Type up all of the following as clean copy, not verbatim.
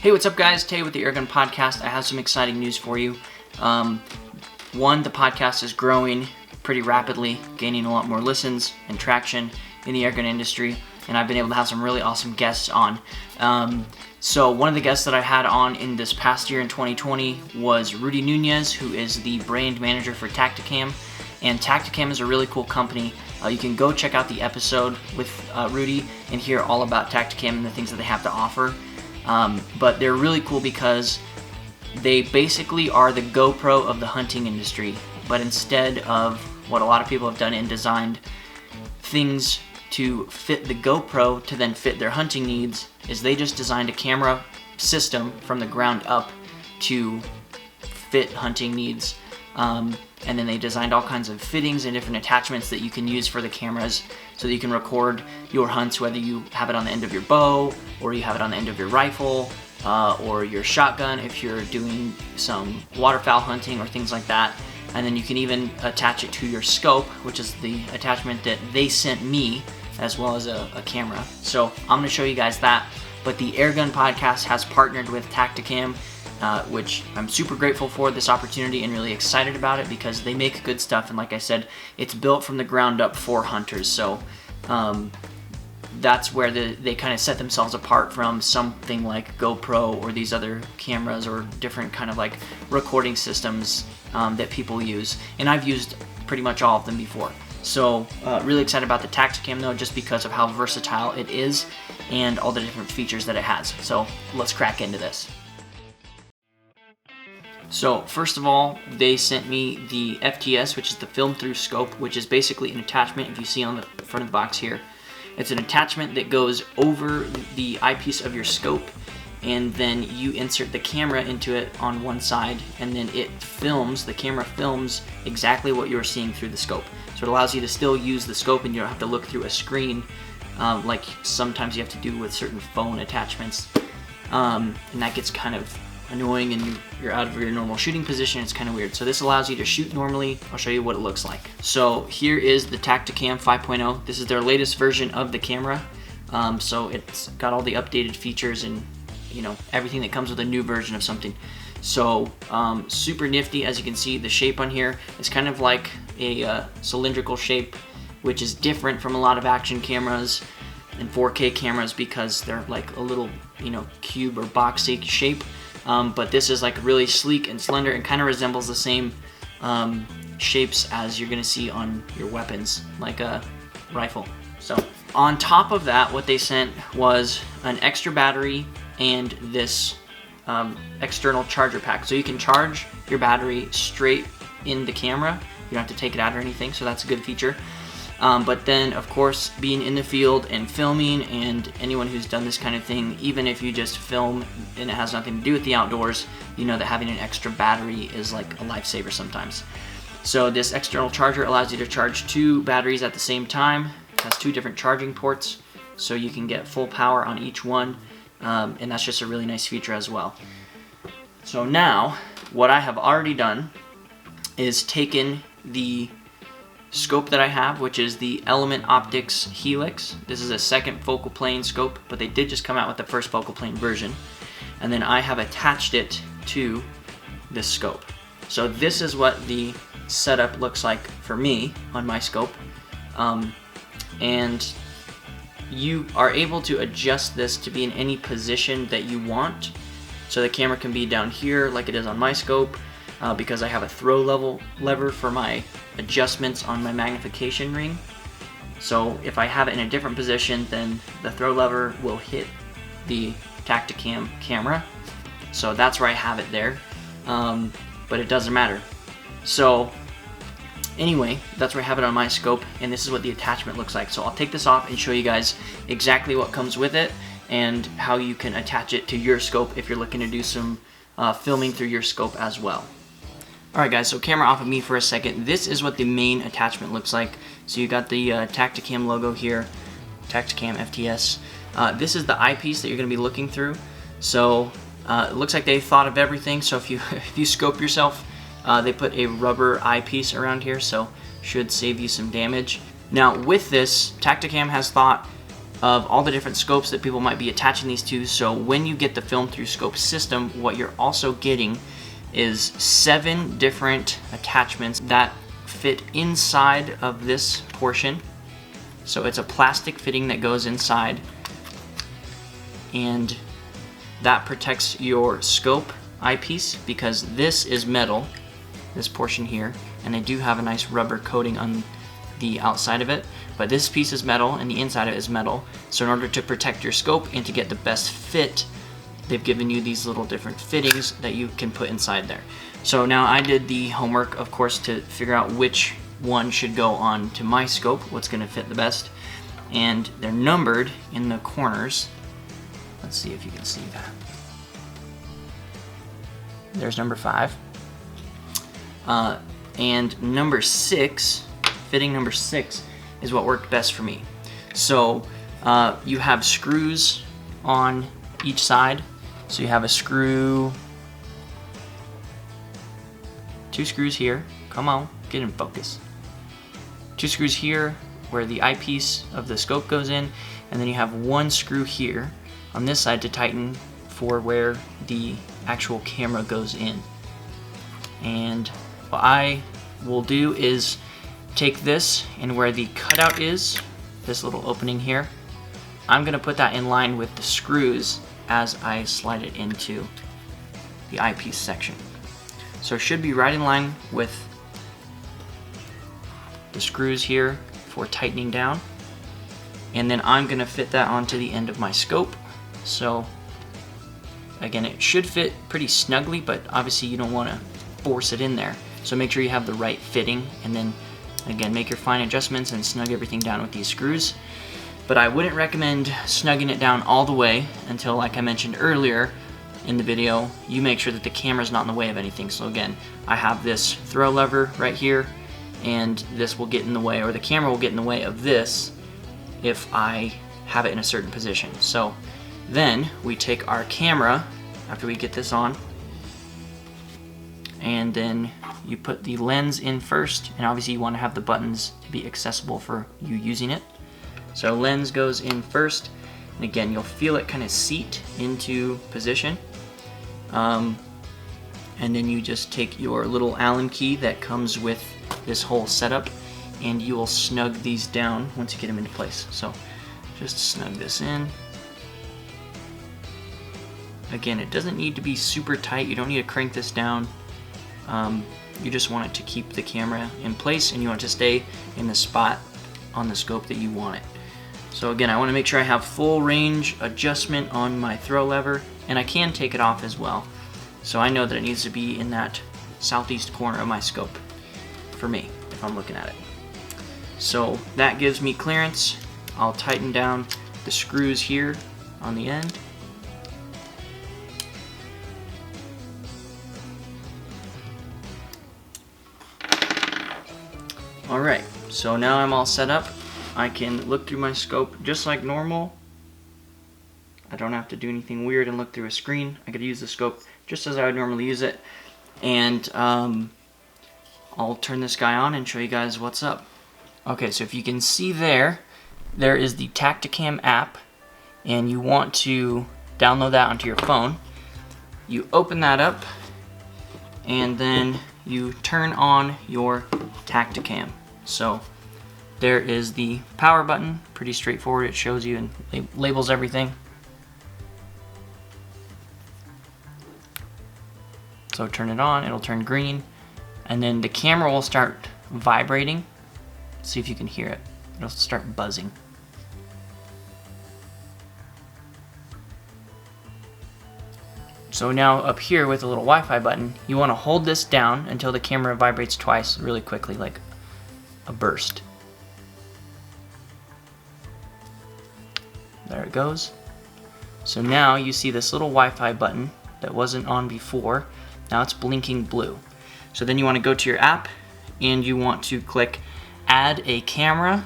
Hey, what's up guys? Tay with the Airgun Podcast. I have some exciting news for you. One, the podcast is growing pretty rapidly, gaining a lot more listens and traction in the airgun industry, and I've been able to have some really awesome guests on. So one of the guests that I had on in this past year in 2020 was Rudy Nunez, who is the brand manager for TACTACAM, and TACTACAM is a really cool company. You can go check out the episode with Rudy and hear all about TACTACAM and the things that they have to offer. But they're really cool because they basically are the GoPro of the hunting industry, but instead of what a lot of people have done and designed things to fit the GoPro to then fit their hunting needs, is they just designed a camera system from the ground up to fit hunting needs. And then they designed all kinds of fittings and different attachments that you can use for the cameras so that you can record your hunts, whether you have it on the end of your bow or you have it on the end of your rifle or your shotgun if you're doing some waterfowl hunting or things like that. And then you can even attach it to your scope, which is the attachment that they sent me, as well as a camera. So I'm going to show you guys that. But the Airgun Podcast has partnered with TACTACAM, which I'm super grateful for this opportunity and really excited about it because they make good stuff, and like I said, it's built from the ground up for hunters. So that's where they kind of set themselves apart from something like GoPro or these other cameras or different kind of like recording systems that people use, and I've used pretty much all of them before. So really excited about the TACTACAM though, just because of how versatile it is and all the different features that it has. So let's crack into this. So first of all, they sent me the FTS, which is the film through scope, which is basically an attachment. If you see on the front of the box here, it's an attachment that goes over the eyepiece of your scope, and then you insert the camera into it on one side, and then the camera films exactly what you're seeing through the scope. So it allows you to still use the scope and you don't have to look through a screen like sometimes you have to do with certain phone attachments. And that gets kind of annoying and you're out of your normal shooting position. It's kind of weird. So this allows you to shoot normally. I'll show you what it looks like. So here is the TACTACAM 5.0. This is their latest version of the camera. So it's got all the updated features and everything that comes with a new version of something. So super nifty. As you can see, the shape on here is kind of like a cylindrical shape, which is different from a lot of action cameras and 4K cameras because they're like a little cube or boxy shape. But this is like really sleek and slender and kind of resembles the same shapes as you're gonna see on your weapons, like a rifle. So on top of that, what they sent was an extra battery and this external charger pack. So you can charge your battery straight in the camera. You don't have to take it out or anything, so that's a good feature. But then, of course, being in the field and filming, and anyone who's done this kind of thing, even if you just film and it has nothing to do with the outdoors, you know that having an extra battery is like a lifesaver sometimes. So this external charger allows you to charge 2 batteries at the same time. It has 2 different charging ports, so you can get full power on each one, and that's just a really nice feature as well. So now, what I have already done is taken the scope that I have, which is the Element Optics Helix. This is a second focal plane scope, but they did just come out with the first focal plane version. And then I have attached it to this scope. So this is what the setup looks like for me on my scope. And you are able to adjust this to be in any position that you want. So the camera can be down here like it is on my scope, because I have a throw lever for my adjustments on my magnification ring. So if I have it in a different position, then the throw lever will hit the TACTACAM camera. So that's where I have it there, but it doesn't matter. So anyway, that's where I have it on my scope, and this is what the attachment looks like. So I'll take this off and show you guys exactly what comes with it and how you can attach it to your scope if you're looking to do some filming through your scope as well. Alright guys, so camera off of me for a second. This is what the main attachment looks like. So you got the TACTACAM logo here, TACTACAM FTS. This is the eyepiece that you're going to be looking through. So it looks like they thought of everything. So if you scope yourself, they put a rubber eyepiece around here, so should save you some damage. Now with this, TACTACAM has thought of all the different scopes that people might be attaching these to. So when you get the film through scope system, what you're also getting is 7 different attachments that fit inside of this portion. So it's a plastic fitting that goes inside, and that protects your scope eyepiece, because this is metal, this portion here, and they do have a nice rubber coating on the outside of it, but this piece is metal and the inside of it is metal. So in order to protect your scope and to get the best fit, they've given you these little different fittings that you can put inside there. So now I did the homework, of course, to figure out which one should go on to my scope, what's going to fit the best, and they're numbered in the corners. Let's see if you can see that. There's number 5. And number 6, fitting number 6, is what worked best for me. So you have screws on each side. So you have a screw, 2 screws here. Come on, get in focus. 2 screws here where the eyepiece of the scope goes in, and then you have 1 screw here on this side to tighten for where the actual camera goes in. And what I will do is take this, and where the cutout is, this little opening here, I'm gonna put that in line with the screws as I slide it into the eyepiece section. So it should be right in line with the screws here for tightening down. And then I'm gonna fit that onto the end of my scope. So again, it should fit pretty snugly, but obviously you don't wanna force it in there. So make sure you have the right fitting, and then again, make your fine adjustments and snug everything down with these screws. But I wouldn't recommend snugging it down all the way until, like I mentioned earlier in the video, you make sure that the camera's not in the way of anything. So again, I have this throw lever right here, and this will get in the way, or the camera will get in the way of this if I have it in a certain position. So then we take our camera, after we get this on, and then you put the lens in first, and obviously you want to have the buttons to be accessible for you using it. So lens goes in first, and again, you'll feel it kind of seat into position. And then you just take your little Allen key that comes with this whole setup, and you will snug these down once you get them into place. So just snug this in. Again, it doesn't need to be super tight. You don't need to crank this down. You just want it to keep the camera in place, and you want it to stay in the spot on the scope that you want it. So again, I want to make sure I have full range adjustment on my throw lever, and I can take it off as well. So I know that it needs to be in that southeast corner of my scope for me, if I'm looking at it. So that gives me clearance. I'll tighten down the screws here on the end. Alright, so now I'm all set up. I can look through my scope just like normal. I don't have to do anything weird and look through a screen. I could use the scope just as I would normally use it. And I'll turn this guy on and show you guys what's up. Okay, so if you can see there is the TACTACAM app, and you want to download that onto your phone. You open that up, and then you turn on your TACTACAM. So there is the power button, pretty straightforward. It shows you and labels everything. So turn it on, it'll turn green, and then the camera will start vibrating. See if you can hear it. It'll start buzzing. So now up here with the little Wi-Fi button, you want to hold this down until the camera vibrates twice really quickly, like a burst. There it goes. So now you see this little Wi-Fi button that wasn't on before. Now it's blinking blue. So then you want to go to your app, and you want to click Add a Camera.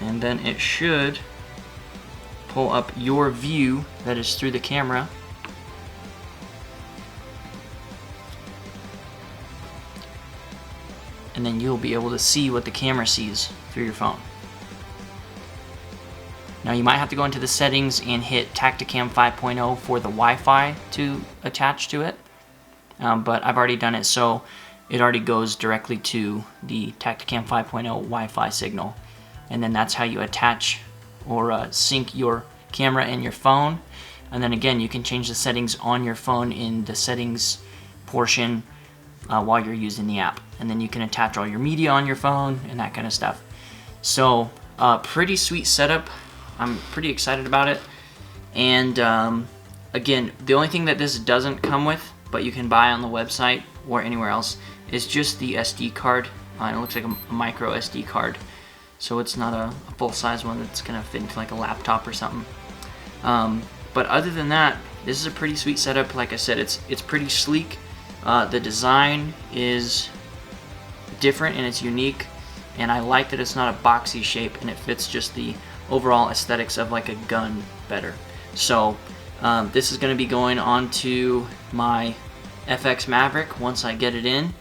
And then it should pull up your view that is through the camera. and then you'll be able to see what the camera sees through your phone. Now you might have to go into the settings and hit TACTACAM 5.0 for the Wi-Fi to attach to it, but I've already done it, so it already goes directly to the TACTACAM 5.0 Wi-Fi signal, and then that's how you attach or sync your camera and your phone. And then again, you can change the settings on your phone in the settings portion while you're using the app, and then you can attach all your media on your phone and that kind of stuff. So pretty sweet setup. I'm pretty excited about it. And again, the only thing that this doesn't come with, but you can buy on the website or anywhere else, is just the SD card. It looks like a micro SD card, so it's not a full-size one that's gonna fit into like a laptop or something. But other than that, this is a pretty sweet setup. Like I said, it's pretty sleek. The design is different and it's unique, and I like that it's not a boxy shape and it fits just the overall aesthetics of like a gun better. So this is going to be going on to my FX Maverick once I get it in,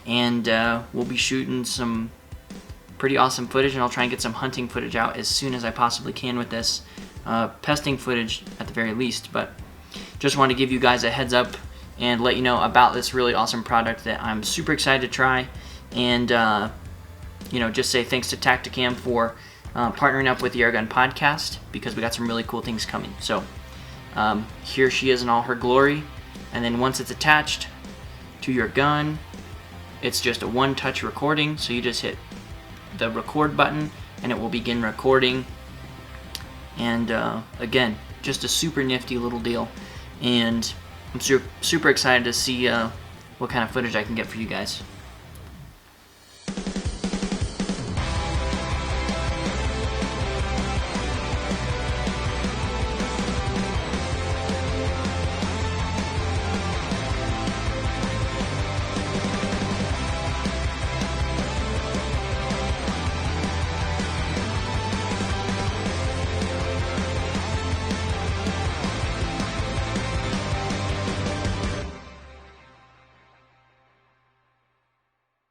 and we'll be shooting some pretty awesome footage, and I'll try and get some hunting footage out as soon as I possibly can with this. Pesting footage at the very least, but just want to give you guys a heads up and let you know about this really awesome product that I'm super excited to try, and you know, just say thanks to TACTACAM for partnering up with the Airgun Podcast, because we got some really cool things coming. So here she is in all her glory, and then once it's attached to your gun, it's just a one-touch recording. So you just hit the record button and it will begin recording. And again, just a super nifty little deal, and I'm super excited to see what kind of footage I can get for you guys.